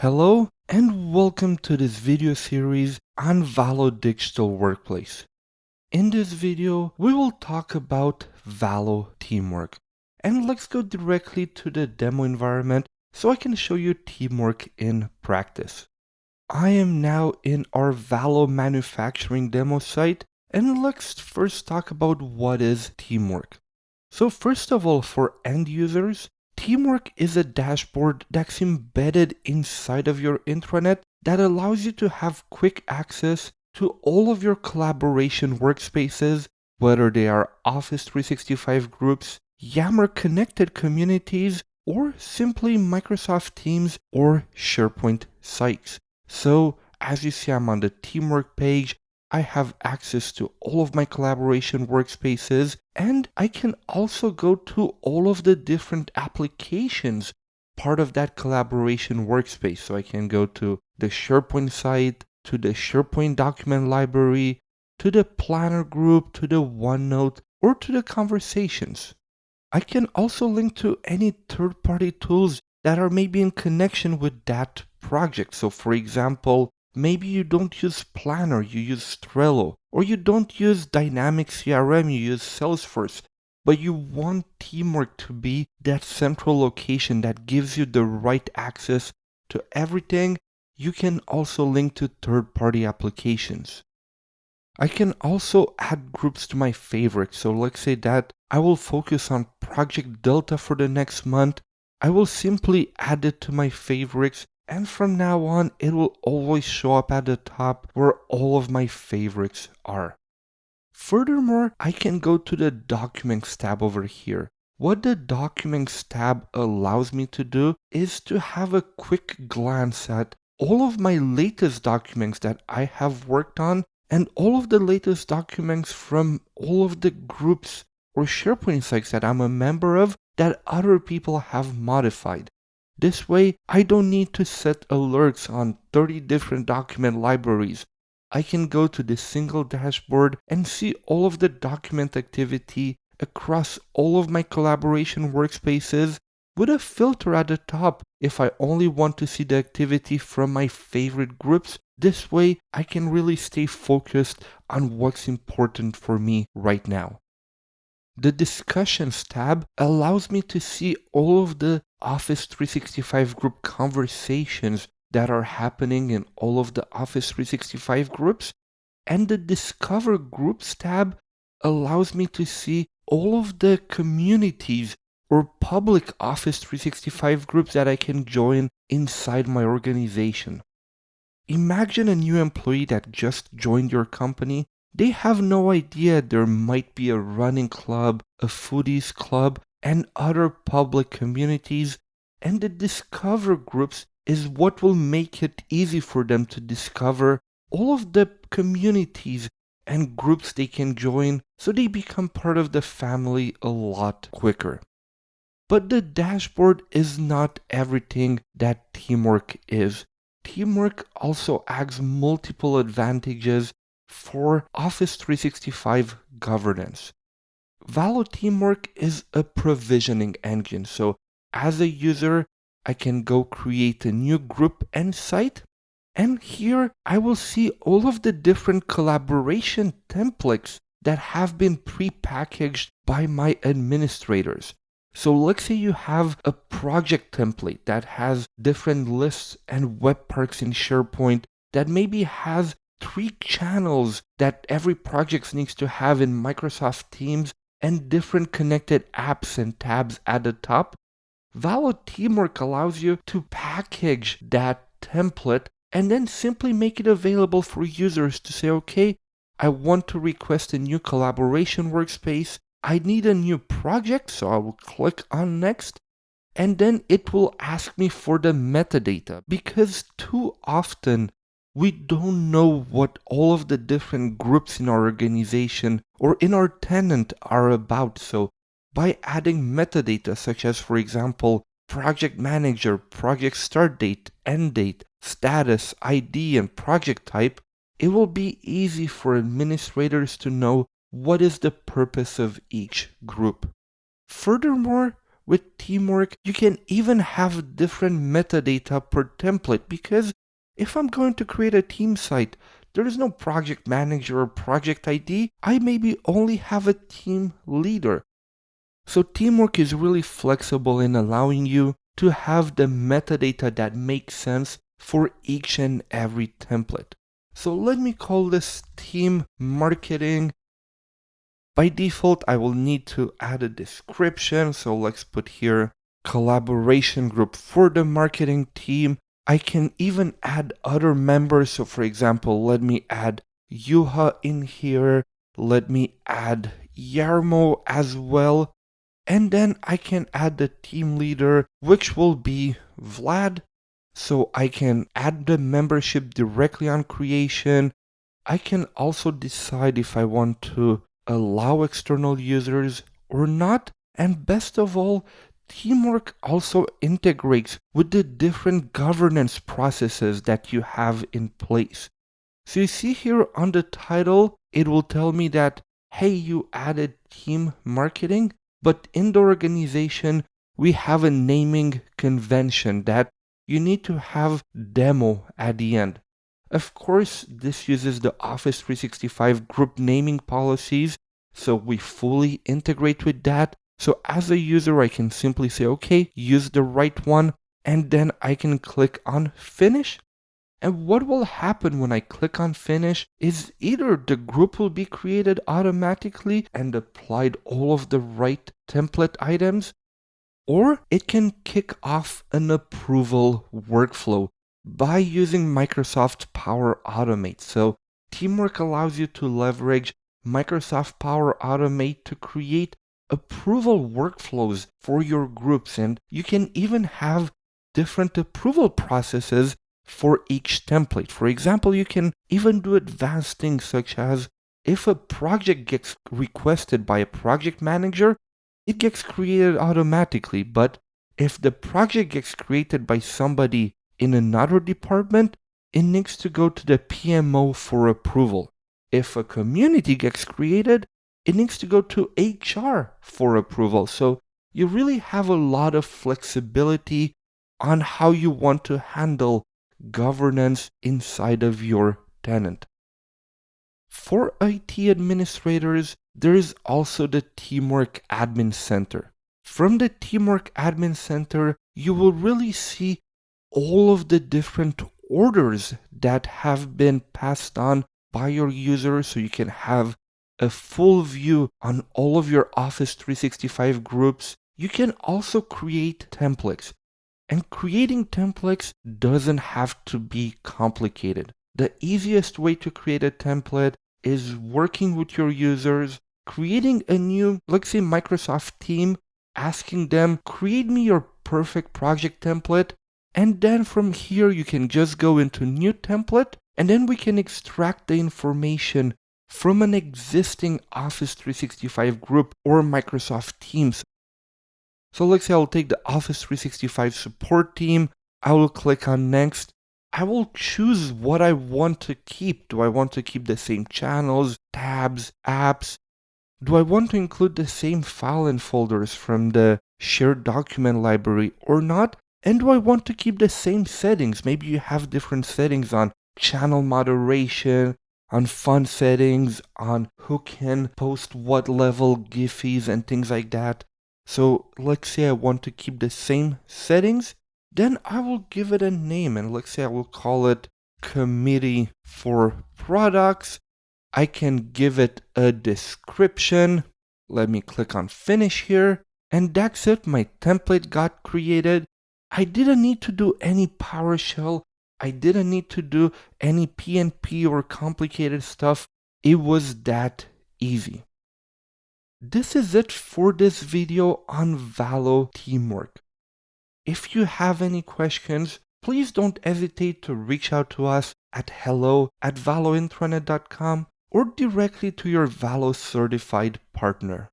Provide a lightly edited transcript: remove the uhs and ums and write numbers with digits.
Hello and welcome to this video series on Valo Digital Workplace. In this video, we will talk about Valo Teamwork. And let's go directly to the demo environment so I can show you teamwork in practice. I am now in our Valo manufacturing demo site, and let's first talk about what is teamwork. So first of all, for end users, Teamwork is a dashboard that's embedded inside of your intranet that allows you to have quick access to all of your collaboration workspaces, whether they are Office 365 groups, Yammer connected communities, or simply Microsoft Teams or SharePoint sites. So, as you see, I'm on the Teamwork page. I have access to all of my collaboration workspaces, and I can also go to all of the different applications part of that collaboration workspace. So I can go to the SharePoint site, to the SharePoint document library, to the Planner group, to the OneNote, or to the conversations. I can also link to any third-party tools that are maybe in connection with that project. So for example, maybe you don't use Planner, you use Trello, or you don't use Dynamic CRM, you use Salesforce, but you want Teamwork to be that central location that gives you the right access to everything. You can also link to third-party applications. I can also add groups to my favorites. So let's say that I will focus on Project Delta for the next month. I will simply add it to my favorites, and from now on, it will always show up at the top where all of my favorites are. Furthermore, I can go to the Documents tab over here. What the Documents tab allows me to do is to have a quick glance at all of my latest documents that I have worked on and all of the latest documents from all of the groups or SharePoint sites that I'm a member of that other people have modified. This way, I don't need to set alerts on 30 different document libraries. I can go to this single dashboard and see all of the document activity across all of my collaboration workspaces with a filter at the top if I only want to see the activity from my favorite groups. This way, I can really stay focused on what's important for me right now. The Discussions tab allows me to see all of the Office 365 group conversations that are happening in all of the Office 365 groups, and the Discover Groups tab allows me to see all of the communities or public Office 365 groups that I can join inside my organization. Imagine a new employee that just joined your company. They have no idea there might be a running club, a foodies club, and other public communities, and the Discover groups is what will make it easy for them to discover all of the communities and groups they can join so they become part of the family a lot quicker. But the dashboard is not everything that Teamwork is. Teamwork also adds multiple advantages for Office 365 governance. Valo Teamwork is a provisioning engine, so as a user, I can go create a new group and site, and here I will see all of the different collaboration templates that have been pre-packaged by my administrators. So let's say you have a project template that has different lists and web parks in SharePoint that maybe has 3 channels that every project needs to have in Microsoft Teams and different connected apps and tabs at the top. Valo Teamwork allows you to package that template and then simply make it available for users to say, okay, I want to request a new collaboration workspace. I need a new project, so I will click on next, and then it will ask me for the metadata, because too often we don't know what all of the different groups in our organization or in our tenant are about. So by adding metadata such as, for example, project manager, project start date, end date, status, ID, and project type, it will be easy for administrators to know what is the purpose of each group. Furthermore, with Teamwork, you can even have different metadata per template, because if I'm going to create a team site, there is no project manager or project ID. I maybe only have a team leader. So Teamwork is really flexible in allowing you to have the metadata that makes sense for each and every template. So let me call this team marketing. By default, I will need to add a description. So let's put here collaboration group for the marketing team. I can even add other members. So for example, let me add Yuha in here. Let me add Yarmo as well. And then I can add the team leader, which will be Vlad. So I can add the membership directly on creation. I can also decide if I want to allow external users or not. And best of all, Teamwork also integrates with the different governance processes that you have in place. So you see here on the title, it will tell me that, hey, you added team marketing, but in the organization, we have a naming convention that you need to have demo at the end. Of course, this uses the Office 365 group naming policies, so we fully integrate with that. So as a user, I can simply say, okay, use the right one, and then I can click on finish. And what will happen when I click on finish is either the group will be created automatically and applied all of the right template items, or it can kick off an approval workflow by using Microsoft Power Automate. So Teamwork allows you to leverage Microsoft Power Automate to create approval workflows for your groups, and you can even have different approval processes for each template. For example, you can even do advanced things such as if a project gets requested by a project manager, it gets created automatically. But if the project gets created by somebody in another department, it needs to go to the PMO for approval. If a community gets created, it needs to go to HR for approval. So you really have a lot of flexibility on how you want to handle governance inside of your tenant. For IT administrators, there is also the Teamwork Admin Center. From the Teamwork Admin Center, you will really see all of the different orders that have been passed on by your users, so you can have a full view on all of your Office 365 groups. You can also create templates. And creating templates doesn't have to be complicated. The easiest way to create a template is working with your users, creating a new, let's say, Microsoft team, asking them, create me your perfect project template. And then from here, you can just go into new template, and then we can extract the information from an existing Office 365 group or Microsoft Teams. So let's say I'll take the Office 365 support team. I will click on next. I will choose what I want to keep. Do I want to keep the same channels, tabs, apps? Do I want to include the same file and folders from the shared document library or not? And do I want to keep the same settings? Maybe you have different settings on channel moderation, on font settings, on who can post what level Giphies and things like that. So let's say I want to keep the same settings, then I will give it a name, and let's say I will call it Committee for Products. I can give it a description. Let me click on finish here, and that's it. My template got created. I didn't need to do any PowerShell. I didn't need to do any PNP or complicated stuff. It was that easy. This is it for this video on Valo Teamwork. If you have any questions, please don't hesitate to reach out to us at hello@valointranet.com or directly to your Valo certified partner.